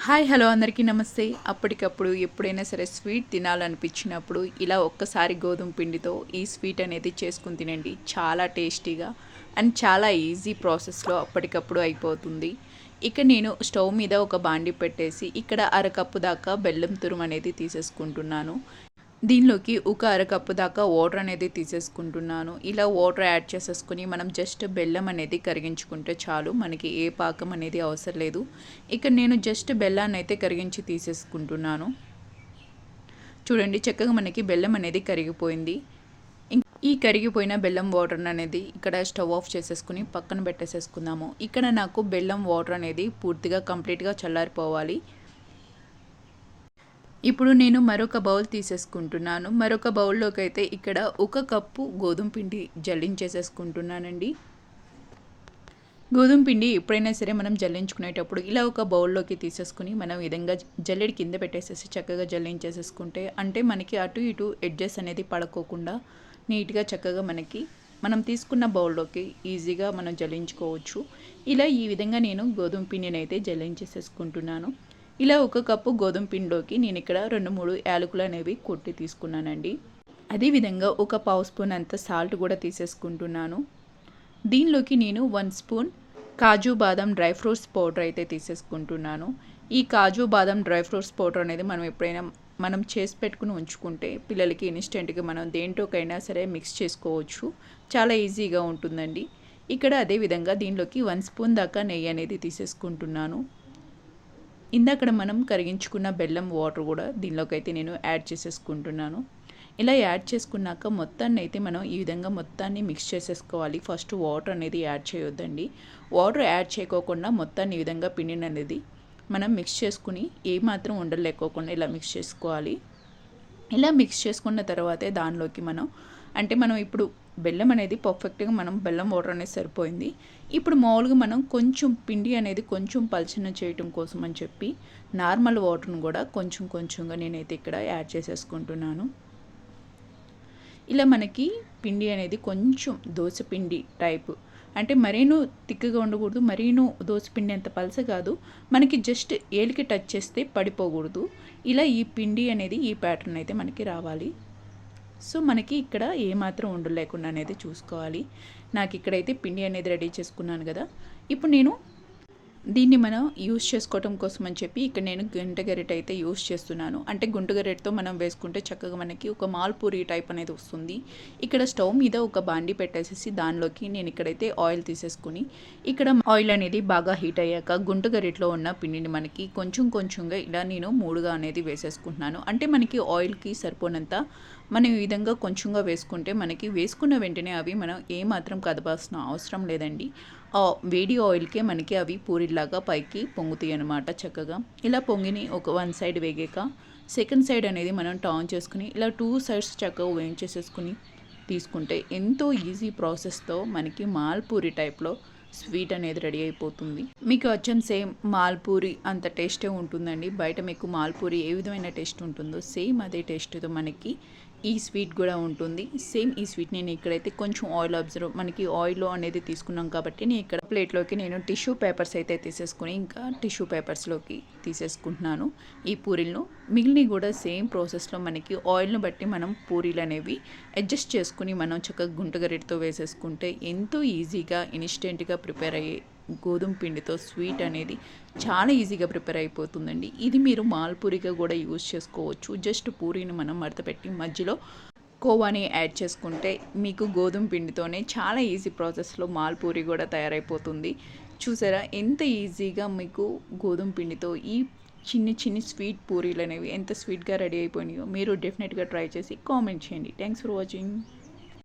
Hi hello అందరికీ నమస్తే. అప్పటికప్పుడు ఎప్పుడైనా సరే స్వీట్ తినాలనిపించినప్పుడు ఇలా ఒక్కసారి గోధుమ పిండితో ఈ స్వీట్ అనేది చేసుకుని తినండి. చాలా టేస్టీగా అండ్ చాలా ఈజీ ప్రాసెస్లో అప్పటికప్పుడు అయిపోతుంది. ఇక నేను స్టవ్ మీద ఒక బాండి పెట్టేసి ఇక్కడ అరకప్పు దాకా బెల్లం తురుము అనేది తీసేసుకుంటున్నాను. దీనిలోకి ఒక అరకప్పు దాకా వాటర్ అనేది తీసేసుకుంటున్నాను. ఇలా వాటర్ యాడ్ చేసేసుకుని మనం జస్ట్ బెల్లం అనేది కరిగించుకుంటే చాలు, మనకి ఏ పాకం అనేది అవసరం లేదు. ఇక్కడ నేను జస్ట్ బెల్లాన్ని అయితే కరిగించి తీసేసుకుంటున్నాను. చూడండి, చక్కగా మనకి బెల్లం అనేది కరిగిపోయింది. ఈ కరిగిపోయిన బెల్లం వాటర్ అనేది ఇక్కడ స్టవ్ ఆఫ్ చేసేసుకుని పక్కన పెట్టేసేసుకుందాము. ఇక్కడ నాకు బెల్లం వాటర్ అనేది పూర్తిగా కంప్లీట్గా చల్లారిపోవాలి. ఇప్పుడు నేను మరొక బౌల్ తీసేసుకుంటున్నాను. మరొక బౌల్లోకి అయితే ఇక్కడ 1 కప్పు గోధుమ పిండి జల్లించేసేసుకుంటున్నానండి. గోధుమ పిండి ఎప్పుడైనా సరే మనం జల్లించుకునేటప్పుడు ఇలా ఒక బౌల్లోకి తీసేసుకుని మనం విధంగా జల్లెడి కింద పెట్టేసేసి చక్కగా జల్లించేసేసుకుంటే, అంటే మనకి అటు ఇటు ఎడ్జెస్ అనేది పడుకోకుండా నీట్గా చక్కగా మనం తీసుకున్న బౌల్లోకి ఈజీగా మనం జల్లించుకోవచ్చు. ఇలా ఈ విధంగా నేను గోధుమ పిండిని అయితే జల్లించేసేసుకుంటున్నాను. ఇలా 1 కప్పు గోధుమ పిండిలోకి నేను ఇక్కడ 2-3 యాలకులు అనేవి కొట్టి తీసుకున్నానండి. అదేవిధంగా 1 పావు స్పూన్ అంత సాల్ట్ కూడా తీసేసుకుంటున్నాను. దీనిలోకి నేను 1 స్పూన్ కాజు బాదం డ్రై ఫ్రూట్స్ పౌడర్ అయితే తీసేసుకుంటున్నాను. ఈ కాజు బాదం డ్రై ఫ్రూట్స్ పౌడర్ అనేది మనం ఎప్పుడైనా చేసి పెట్టుకుని ఉంచుకుంటే పిల్లలకి ఇన్స్టెంట్గా మనం దేంటోకైనా సరే మిక్స్ చేసుకోవచ్చు. చాలా ఈజీగా ఉంటుందండి. ఇక్కడ అదేవిధంగా దీనిలోకి 1 స్పూన్ దాకా నెయ్యి అనేది తీసేసుకుంటున్నాను. ఇందాక మనం కరిగించుకున్న బెల్లం వాటర్ కూడా దీనిలోకి అయితే నేను యాడ్ చేసేసుకుంటున్నాను. ఇలా యాడ్ చేసుకున్నాక మొత్తాన్ని అయితే మనం ఈ విధంగా మొత్తాన్ని మిక్స్ చేసేసుకోవాలి. ఫస్ట్ వాటర్ అనేది యాడ్ చేయొద్దండి. వాటర్ యాడ్ చేయకోకుండా మొత్తాన్ని ఈ విధంగా పిండిని అనేది మనం మిక్స్ చేసుకుని ఏమాత్రం ఉండలు లేకోకుండా ఇలా మిక్స్ చేసుకోవాలి. ఇలా మిక్స్ చేసుకున్న తర్వాతే దానిలోకి మనం ఇప్పుడు బెల్లం అనేది పర్ఫెక్ట్గా బెల్లం వాటర్ అనేది సరిపోయింది. ఇప్పుడు మామూలుగా మనం కొంచెం పిండి అనేది కొంచెం పలచన చేయటం కోసం అని చెప్పి నార్మల్ వాటర్ను కూడా కొంచెంగా నేనైతే ఇక్కడ యాడ్ చేసేసుకుంటున్నాను. ఇలా మనకి పిండి అనేది కొంచెం దోసపిండి టైపు, అంటే మరీను తిక్కుగా ఉండకూడదు, మరీను దోసపిండి అంత పలస కాదు, మనకి జస్ట్ ఏలికి టచ్ చేస్తే పడిపోకూడదు. ఇలా ఈ పిండి అనేది ఈ ప్యాటర్న్ అయితే మనకి రావాలి. సో మనకి ఇక్కడ ఏమాత్రం ఉండలు లేకుండా అనేది చూసుకోవాలి. నాకు ఇక్కడైతే పిండి అనేది రెడీ చేసుకున్నాను కదా. ఇప్పుడు నేను దీన్ని మనం యూస్ చేసుకోవటం కోసం అని చెప్పి ఇక్కడ నేను గుంట గరిటె అయితే యూస్ చేస్తున్నాను. అంటే గుంట గరిటెతో మనం వేసుకుంటే చక్కగా మనకి ఒక మాల్పూరి టైప్ అనేది వస్తుంది. ఇక్కడ స్టవ్ మీద ఒక బాండి పెట్టేసేసి దానిలోకి నేను ఇక్కడైతే ఆయిల్ తీసేసుకుని ఇక్కడ ఆయిల్ అనేది బాగా హీట్ అయ్యాక గుంట గరిటెలో ఉన్న పిండిని మనకి కొంచెంగా ఇలా నేను 3గా అనేది వేసేసుకుంటున్నాను. అంటే మనకి ఆయిల్కి సరిపోనంత మనం ఈ విధంగా కొంచెంగా వేసుకుంటే మనకి వేసుకున్న వెంటనే అవి మనం ఏమాత్రం కదపాల్సిన అవసరం లేదండి. వేడి ఆయిల్కే మనకి అవి పూరిలాగా పైకి పొంగుతాయి అన్నమాట. చక్కగా ఇలా పొంగిని ఒక 1 సైడ్ వేగాక సెకండ్ సైడ్ అనేది మనం టర్న్ చేసుకుని ఇలా 2 సైడ్స్ చక్కగా వేయించేసేసుకుని తీసుకుంటే ఎంతో ఈజీ ప్రాసెస్తో మనకి మాల్పూరి టైప్లో స్వీట్ అనేది రెడీ అయిపోతుంది. మీకు అచ్చం సేమ్ మాల్పూరి అంత టేస్టే ఉంటుందండి. బయట మీకు మాల్పూరి ఏ విధమైన టేస్ట్ ఉంటుందో సేమ్ అదే టేస్ట్తో మనకి ఈ స్వీట్ కూడా ఉంటుంది. సేమ్ ఈ స్వీట్ నేను ఇక్కడైతే కొంచెం ఆయిల్ మనకి ఆయిల్ అనేది తీసుకున్నాం కాబట్టి నేను ఇక్కడ ప్లేట్లోకి నేను టిష్యూ పేపర్స్ అయితే తీసేసుకుని ఇంకా టిష్యూ పేపర్స్లోకి తీసేసుకుంటున్నాను ఈ పూరీలను. మిగిలినవి కూడా సేమ్ ప్రాసెస్లో మనకి ఆయిల్ను బట్టి మనం పూరీలు అనేవి అడ్జస్ట్ చేసుకుని మనం చక్కగా గుంటగరిటతో వేసేసుకుంటే ఎంతో ఈజీగా ఇన్స్టెంట్గా ప్రిపేర్ అయ్యే గోధుమ పిండితో స్వీట్ అనేది చాలా ఈజీగా ప్రిపేర్ అయిపోతుందండి. ఇది మీరు మాల్పూరిగా కూడా యూజ్ చేసుకోవచ్చు. జస్ట్ పూరీని మనం మడతపెట్టి మధ్యలో కోవాని యాడ్ చేసుకుంటే మీకు గోధుమ పిండితోనే చాలా ఈజీ ప్రాసెస్లో మాల్పూరి కూడా తయారైపోతుంది. చూసారా ఎంత ఈజీగా మీకు గోధుమ పిండితో ఈ చిన్ని స్వీట్ పూరీలు అనేవి ఎంత స్వీట్గా రెడీ అయిపోయినాయో. మీరు డెఫినెట్గా ట్రై చేసి కామెంట్ చేయండి. Thanks for watching.